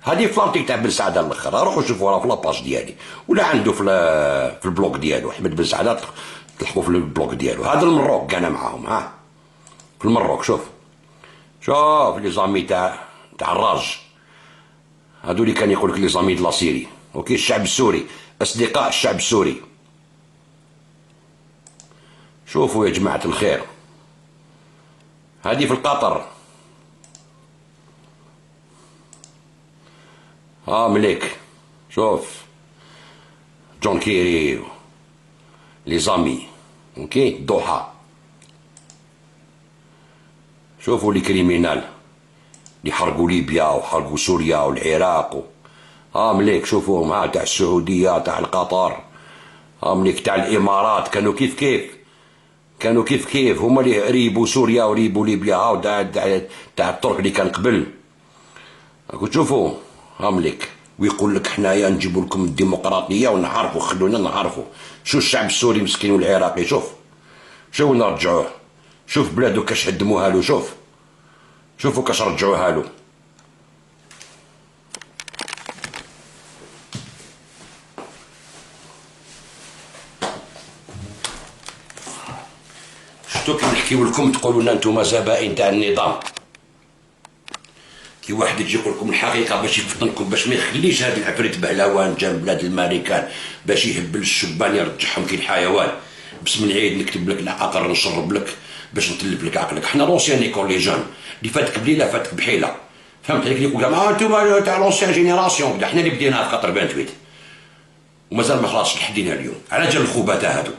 هذه في لارتيك تاع بن سعده الاخر، روحوا شوفوا راه في لاباج ديالي ولا عنده في البلوك ديالو احمد بن سعده، تلحقوا في البلوك ديالو. هذا المروك انا معاهم، ها في المروك. شوف لي زامي تاع الراج، هادو اللي كان يقول لك لي زامي دو لا سيري. اوكي الشعب السوري، اصدقاء الشعب السوري. شوفوا يا جماعة الخير، هذه في القطر. مليك شوف جون كيري لي زامي. اوكي الضحى. شوفوا لي كريمينال اللي حرقوا ليبيا وحرقوا سوريا والعراق مليك شوفوهم، تاع السعودية تاع القطر، مليك تاع الامارات كانوا كيف هما اللي ريبوا سوريا وريبوا ليبيا. تاع الترك اللي كان قبل. راكم تشوفوا مليك، ويقول لك حنايا نجيبوا لكم الديمقراطيه ونعرفوا، خلونا نعرفوا شو الشعب السوري مسكين والعراقي. شوف نرجعوه، شوف بلادو كاش هدموها له، شوفوا كاش رجعوها له. شفتوا كي نحكيو لكم تقولوا لنا انتم زبائن تاع النظام. كي واحد يجي يقول لكم الحقيقه باش يفطنكم، باش ما يخليش هذا العفريت بهلوان جا من بلاد الماريكان باش يهبل الشبان يرجعهم كي الحيوان. بسم العيد نكتب لك العقل نشرب لك باش نتلف لك عقلك. حنا لونسيان ايكول لي جون اللي فاتك بليله فاتك بحيله، فهمت عليك؟ يقول ما انتم تاع لونسيان جينيراسيون، حنا اللي بديناها في 88 ومازال ما خلاصش لحدينا اليوم. على جال الخبثاء هادو،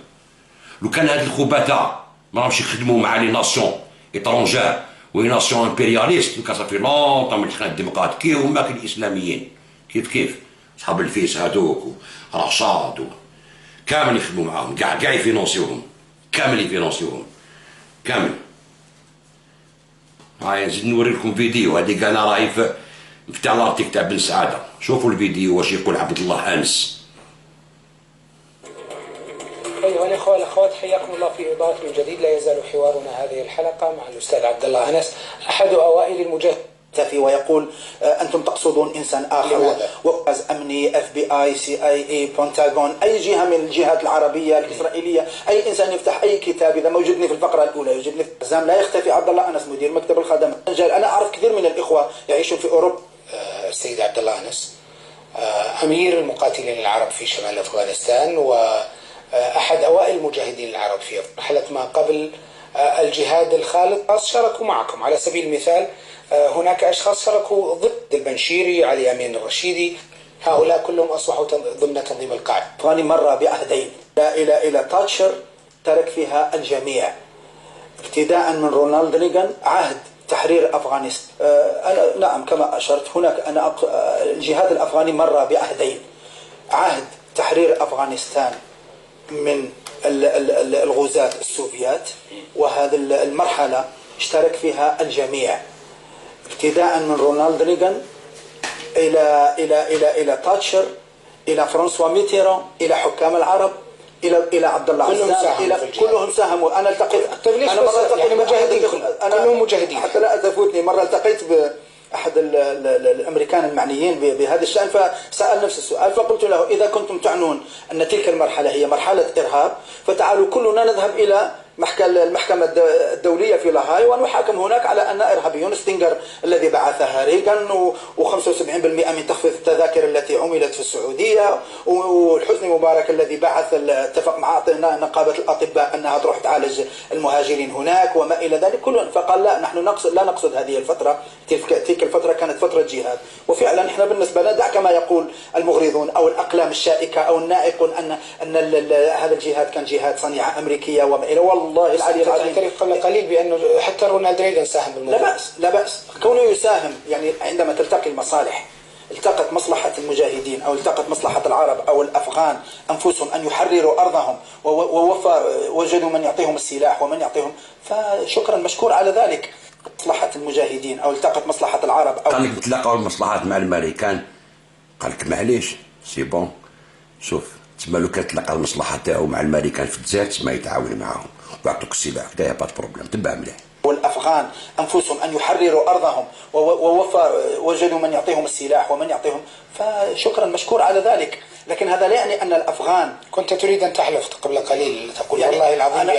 لو كان هاد الخبثاء ما راهمش يخدموا مع لي ناسيون ايترونجير وي ناسيون امبرياليست، كان صافي لونطون من حنا الديمقراطيين هما كي الاسلاميين كيف صحاب الفيس هادوك ورشاد كامل يخدموا معاهم، كاع يفينونسيوهم، كامل يفينونسيوهم كامل. هاي نزيد نوري لكم فيديو، هذيك انا راهي في تاع لارتيك تاع بن سعاده، شوفوا الفيديو واش يقول عبد الله انس. أيها الأخوة والأخوات، حياكم الله في إضاءة من جديد. لا يزال حوارنا هذه الحلقة مع الأستاذ عبد الله أنس، أحد أوائل المجاهدين، ويقول أنتم تقصدون إنسان آخر، وقاز أمني FBI CIA بنتاغون، أي جهة من الجهات العربية الإسرائيلية، أي إنسان يفتح أي كتاب إذا ما وجدني في الفقرة الأولى يوجدني في الزام. لا يختفي عبد الله أنس مدير مكتب الخدمة. أنا أعرف كثير من الإخوة يعيشون في أوروبا. السيد عبد الله أنس أمير المقاتلين العرب في شمال أفغانستان، وأحد أوائل المجاهدين العرب في مرحلة ما قبل الجهاد الخالد. شاركوا معكم على سبيل المثال، هناك أشخاص شاركوا ضد البنشيري، علي أمين الرشيدي، هؤلاء كلهم أصبحوا ضمن تنظيم القاعدة. أفغاني مر بعهدين إلى تاتشر ترك فيها الجميع، ابتداء من رونالد ريغان عهد تحرير أفغانستان. أنا نعم كما أشرت هناك الجهاد الأفغاني مر بعهدين، عهد تحرير أفغانستان من الغزاة السوفيات، وهذه المرحلة اشترك فيها الجميع ابتداء من رونالد ريغان إلى تاتشر، إلى فرانسوا ميتيران، إلى حكام العرب، إلى عبد الله عزام، كلهم ساهموا. أنا التقيت، أنا مرة التقيت مجاهدين، كلهم مجاهدين، حتى لا تفوتني. مرة التقيت بأحد الأمريكان المعنيين بهذا الشأن، فسأل نفس السؤال، فقلت له إذا كنتم تعنون أن تلك المرحلة هي مرحلة إرهاب، فتعالوا كلنا نذهب إلى المحكمة الدولية في لاهاي ونحاكم هناك على أن إرهابيون. ستينجر الذي بعثها ريغان، و75% من تخفيض التذاكر التي عملت في السعودية، والحسني مبارك الذي بعث اتفق مع نقابة الأطباء أنها تروح تعالج المهاجرين هناك وما إلى ذلك كله. فقال لا، نحن لا نقصد هذه الفترة، تلك الفترة كانت فترة جهاد. وفعلا احنا بالنسبة لنا دع كما يقول المغرضون أو الأقلام الشائكة أو النائقون أن هذا الجهاد كان جهاد صنيعة أمريكية وما إلى. والله العلي العظيم تعرف قبل قليل بأنه حتى رونالد ريغان ساهم بالموضوع. لا بأس كونه يساهم، يعني عندما تلتقي المصالح، التقت مصلحة المجاهدين أو التقت مصلحة العرب أو الأفغان أنفسهم أن يحرروا أرضهم، ووجدوا من يعطيهم السلاح ومن يعطيهم، فشكرا مشكور على ذلك. مصلحة المجاهدين أو التقت مصلحة العرب أو قال لك تلاقوا المصلحات مع الامريكان، قال لك معليش سي بون، شوف تسمى لو كان تلاقى المصلحة تاعو مع الامريكان في الجزائر تسمى يتعاون معاهم ويعطوك السلاح، كدا با بروبليم، تبع مليح. والأفغان أنفسهم أن يحرروا أرضهم، ووجدوا من يعطيهم السلاح ومن يعطيهم، فشكرا مشكور على ذلك. لكن هذا لا يعني أن الأفغان. كنت تريد أن تحلف قبل قليل تقول يعني والله العظيم،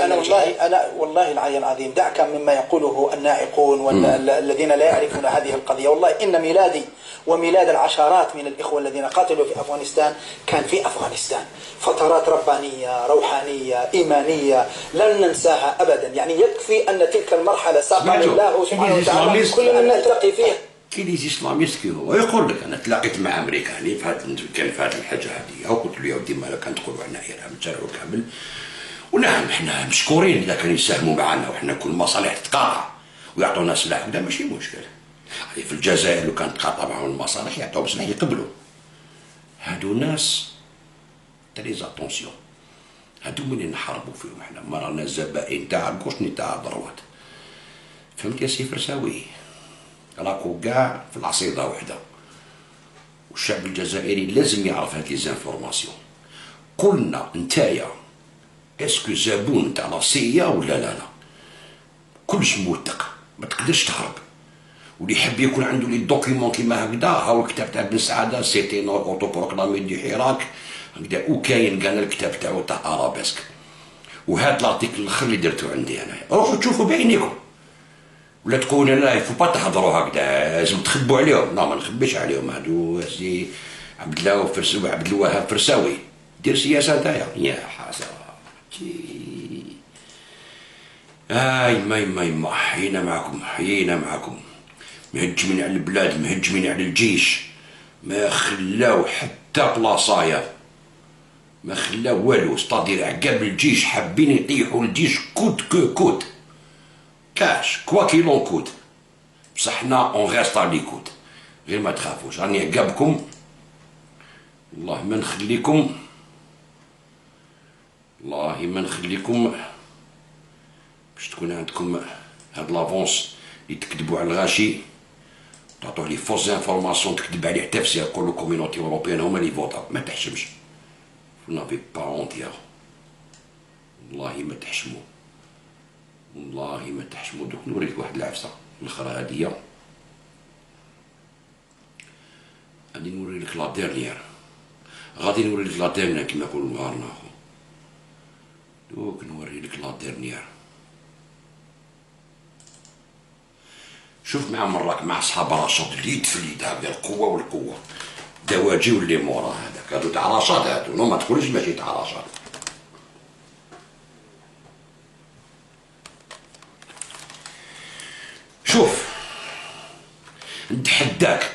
أنا والله العلي العظيم دعك مما يقوله النائقون والذين لا يعرفون هذه القضية. والله إن ميلادي وميلاد العشرات من الإخوة الذين قاتلوا في أفغانستان كان في أفغانستان، فترات ربانية روحانية إيمانية لن ننساها أبدا. يعني يكفي أن تلك المرحلة ساقنا الله سبحانه وتعالى كلنا نلتقي فيها. كي لي اسلاميست كي هو يقول لك انا تلاقيت مع امريكاني كان في هذه الحاجه هذه، وقلت له يا ودي مالك كان تقولوا عنا ارهاب تشرعوا كامل. ونعم احنا مشكورين اذا كانوا يساهموا معنا، وحنا كل مصالح تتقاطع ويعطونا سلاح، وده ماشي مشكل. في الجزائر لو كانت تقاطع معهم المصالح يعطوهم سلاح يقبلوا. هادو ناس تري زاتونسيون، هادو منين نحاربوا فيهم احنا؟ ما رانا زبائن تاع الكوش ني تاع الضروات، فهمت يا سي فرساوي؟ راكو كاع في العصيده وحده، والشعب الجزائري لازم يعرف هاد لي زانفورماسيون. قلنا نتايا اسكو زبون تاع لاصيه ولا لا؟ كلش موثق، ما تقدرش تهرب. واللي يحب يكون عنده لي دوكيمون كيما هكذا، هاو الكتاب تاع بن سعاده سيتي نور اوتو بروكلامي دي حراك هكذا، وكاين كان الكتاب تاعو تاع ارابيسك. وهاد لارتيكل الاخر اللي درتو عندي انا، روحوا تشوفوا بعينيكم. ولا تقول لا يفو با تهضروا هكذا لازم تخبوا عليهم. لا ما نخبيش عليهم، هادو سي عبد الله عبد الوهاب فرساوي دير سياسه نتايا يا حسراتي. ما حيينا معكم مهجمين على البلاد، مهجمين على الجيش، ما خلاو حتى بلاصايا، ما خلاو والو. ستادير عقاب الجيش حابين يطيحوا الجيش كوت كوت كاش كوا كيلون كوت، بصح حنا اون غيست على كوت. غير ما تخافوش راني عقابكم، والله ما نخليكم، والله ما نخليكم باش تكون عندكم هاد لافونس اللي تكذبوا على الغاشي، تعطوه لي فوز انفورماسيون تكذب عليه حتى في يقول له كوميونيتي اوروبيان هما اللي فوطاو. ما تحشمش، نافي با اونتيير، والله ما تحشموا، والله ما تحشموا. دوك نوريك واحد العفسه الاخرى هاديه، غادي نوري لك لا ديرنيير، غادي نوري لك لا ديرنيير كيما يقولوا نهارنا اخو. دوك نوري لك لا ديرنيير. شوف مع مراك مع صحاب رشاد اليد في اليد هكذا القوه والقوه، دواجي واللي مورا هذاك هادو تاع رشاد، هادو نو ما تقوليش ماشي تاع رشاد. شوف نتحداك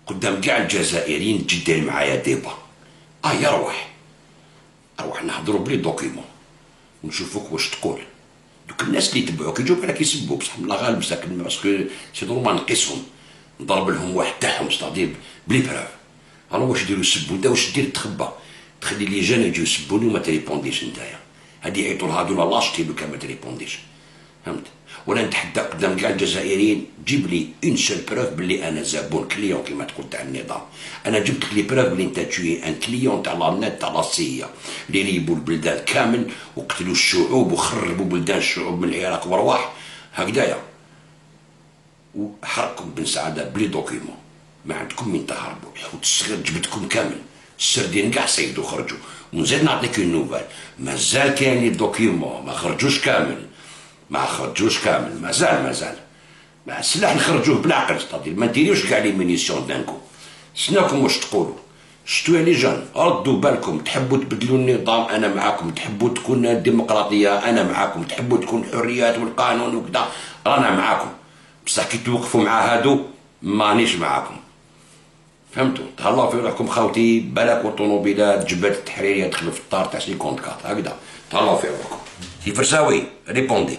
قدام كاع الجزائريين تجي دير معايا ديبا، روح نهضروا بلي دوكيمون ونشوفوك واش تقول. دوك الناس اللي يتبعوك يجوك عليك يسبوك، بصح من الغالب ساكن باسكو سي نورمال نقيسهم نضرب لهم واحد تاعهم ستادير بلي بروف. الو واش يديروا يسبوا انت، واش دير تخبى تخلي لي جان يجيو يسبوني وما تريبونديش نتايا، هادي يعيطوا لهادو لا لاشتي دوكا ما تريبونديش، فهمت؟ ولا نتحدى قدام كاع الجزائريين جيب لي اون سول بروف بلي انا زبون كليون كيما تقول تاع النظام. انا جبت لك لي بروف بلي انت تشوي ان كليون تاع لا نت تاع لا سي اللي ريبوا البلدان كامل وقتلوا الشعوب وخربوا بلدان الشعوب من العراق ورواح هكذايا، وحرقكم بن سعاده بلي دوكيمون. ما عندكم من تهربوا، الحوت الصغير جبتكم كامل، السردين كاع صيدوا خرجوا. ونزيد نعطيك النوفال، مازال كاين لي دوكيمون ما خرجوش كامل، مازال مع السلاح نخرجوه بالعقل، ستادير ما نديروش كاع لي مينيسيون دانكو. سناكم واش تقولوا، شتوا لي جان ردوا بالكم، تحبوا تبدلوا النظام انا معاكم، تحبوا تكون الديمقراطيه انا معاكم، تحبوا تكون الحريات والقانون وكذا رانا معاكم، بصح كي توقفوا مع هادو مانيش معاكم، فهمتوا؟ تهلاو في روحكم خاوتي، بالك والطوموبيلات جبال التحرير يدخلوا في الطار تاع 54 هكذا، تهلاو في روحكم. سي فرساوي ريبوندي.